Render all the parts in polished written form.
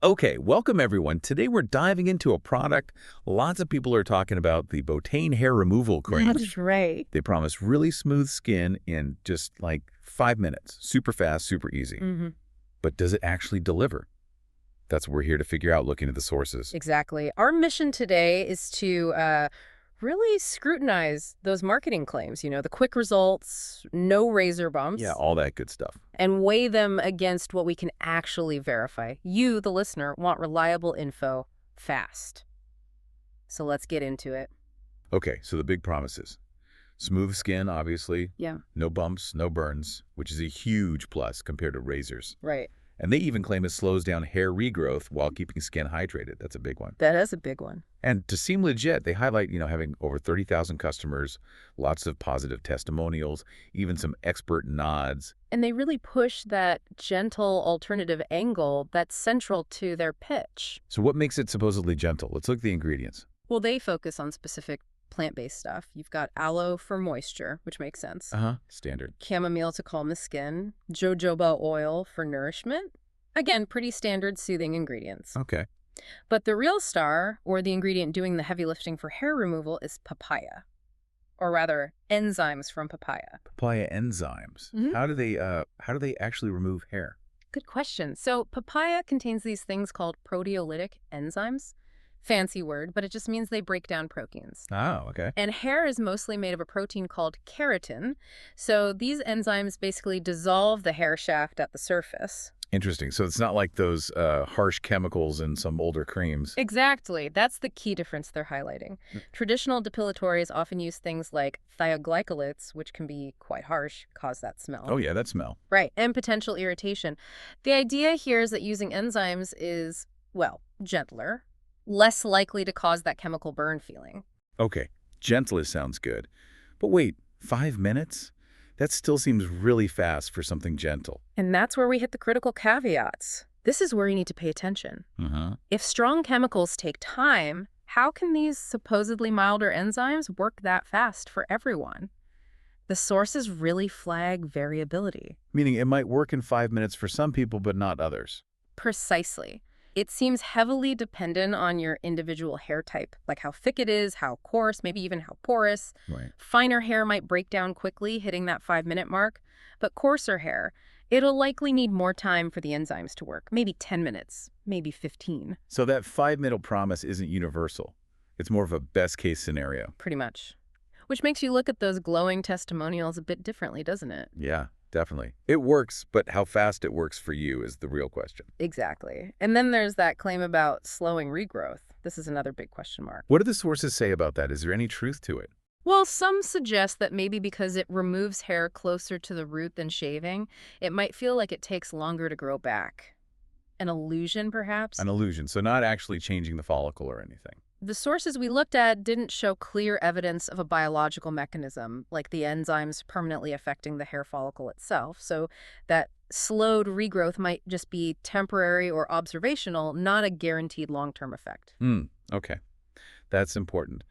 Okay, welcome everyone. Today we're diving into a product lots of people are talking about, the Botane Hair Removal Cream. That's right. They promise really smooth skin in just like 5 minutes. Super fast, super easy. But does it actually deliver? That's what we're here to figure out, looking at the sources. Exactly. Our mission today is to really scrutinize those marketing claims, the quick results, no razor bumps. Yeah, all that good stuff. And weigh them against what we can actually verify. You, the listener, want reliable info fast. So let's get into it. Okay, so the big promises. Smooth skin, obviously. Yeah. No bumps, no burns, which is a huge plus compared to razors. Right. And they even claim it slows down hair regrowth while keeping skin hydrated. That's a big one. That is a big one. And to seem legit, they highlight, having over 30,000 customers, lots of positive testimonials, even some expert nods. And they really push that gentle alternative angle that's central to their pitch. So what makes it supposedly gentle? Let's look at the ingredients. Well, they focus on specific plant-based stuff. You've got aloe for moisture, which makes sense. Standard. Chamomile to calm the skin. Jojoba oil for nourishment. Again, pretty standard soothing ingredients. Okay. But the real star, or the ingredient doing the heavy lifting for hair removal, is papaya. Or rather, enzymes from papaya. Papaya enzymes. How do they actually remove hair? Good question. So papaya contains these things called proteolytic enzymes. Fancy word, but it just means they break down proteins. Oh, okay. And hair is mostly made of a protein called keratin. So these enzymes basically dissolve the hair shaft at the surface. Interesting. So it's not like those harsh chemicals in some older creams. Exactly. That's the key difference they're highlighting. Traditional depilatories often use things like thioglycolates, which can be quite harsh, cause that smell. Oh, yeah, that smell. Right, and potential irritation. The idea here is that using enzymes is, well, gentler, less likely to cause that chemical burn feeling. Okay, gentlest sounds good. But wait, 5 minutes? That still seems really fast for something gentle. And that's where we hit the critical caveats. This is where you need to pay attention. If strong chemicals take time, how can these supposedly milder enzymes work that fast for everyone? The sources really flag variability. Meaning it might work in 5 minutes for some people, but not others. Precisely. It seems heavily dependent on your individual hair type, like how thick it is, how coarse, maybe even how porous. Right. Finer hair might break down quickly, hitting that 5-minute mark, but coarser hair, it'll likely need more time for the enzymes to work, maybe 10 minutes, maybe 15. So that 5-minute promise isn't universal. It's more of a best-case scenario. Pretty much. Which makes you look at those glowing testimonials a bit differently, doesn't it? Yeah, definitely. It works, but how fast it works for you is the real question. Exactly. And then there's that claim about slowing regrowth. This is another big question mark. What do the sources say about that? Is there any truth to it? Well, some suggest that maybe because it removes hair closer to the root than shaving, it might feel like it takes longer to grow back. An illusion, perhaps? An illusion, so not actually changing the follicle or anything. The sources we looked at didn't show clear evidence of a biological mechanism, like the enzymes permanently affecting the hair follicle itself. So that slowed regrowth might just be temporary or observational, not a guaranteed long-term effect. Okay. That's important.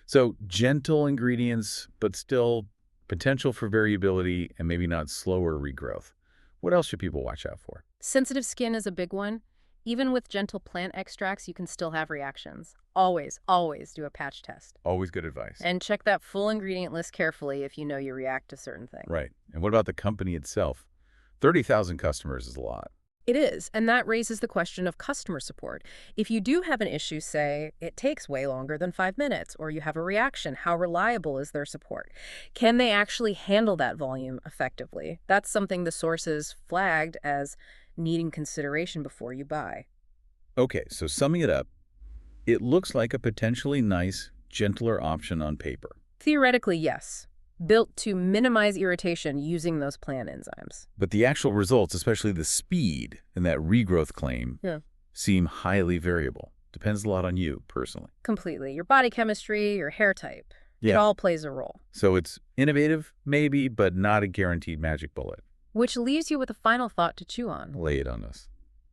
So gentle ingredients, but still potential for variability and maybe not slower regrowth. What else should people watch out for? Sensitive skin is a big one. Even with gentle plant extracts, you can still have reactions. Always, always do a patch test. Always good advice. And check that full ingredient list carefully if you know you react to certain things. Right. And what about the company itself? 30,000 customers is a lot. It is, and that raises the question of customer support. If you do have an issue, say, it takes way longer than 5 minutes, or you have a reaction, how reliable is their support? Can they actually handle that volume effectively? That's something the sources flagged as needing consideration before you buy. Okay, so summing it up, it looks like a potentially nice, gentler option on paper. Theoretically, yes. Built to minimize irritation using those plant enzymes. But the actual results, especially the speed in that regrowth claim, seem highly variable. Depends a lot on you, personally. Completely. Your body chemistry, your hair type. It all plays a role. So it's innovative, maybe, but not a guaranteed magic bullet. Which leaves you with a final thought to chew on. Lay it on us.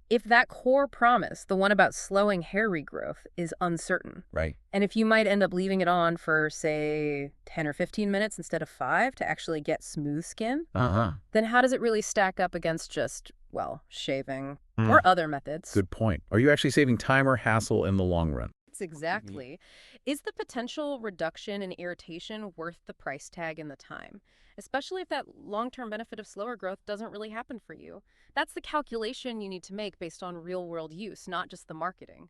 If that core promise, the one about slowing hair regrowth, is uncertain, right? And if you might end up leaving it on for, say, 10 or 15 minutes instead of 5 to actually get smooth skin, then how does it really stack up against just well, shaving Mm, or other methods. good point. Are you actually saving time or hassle in the long run? It's exactly. Is the potential reduction in irritation worth the price tag and the time? Especially if that long-term benefit of slower growth doesn't really happen for you. That's the calculation you need to make based on real-world use, not just the marketing.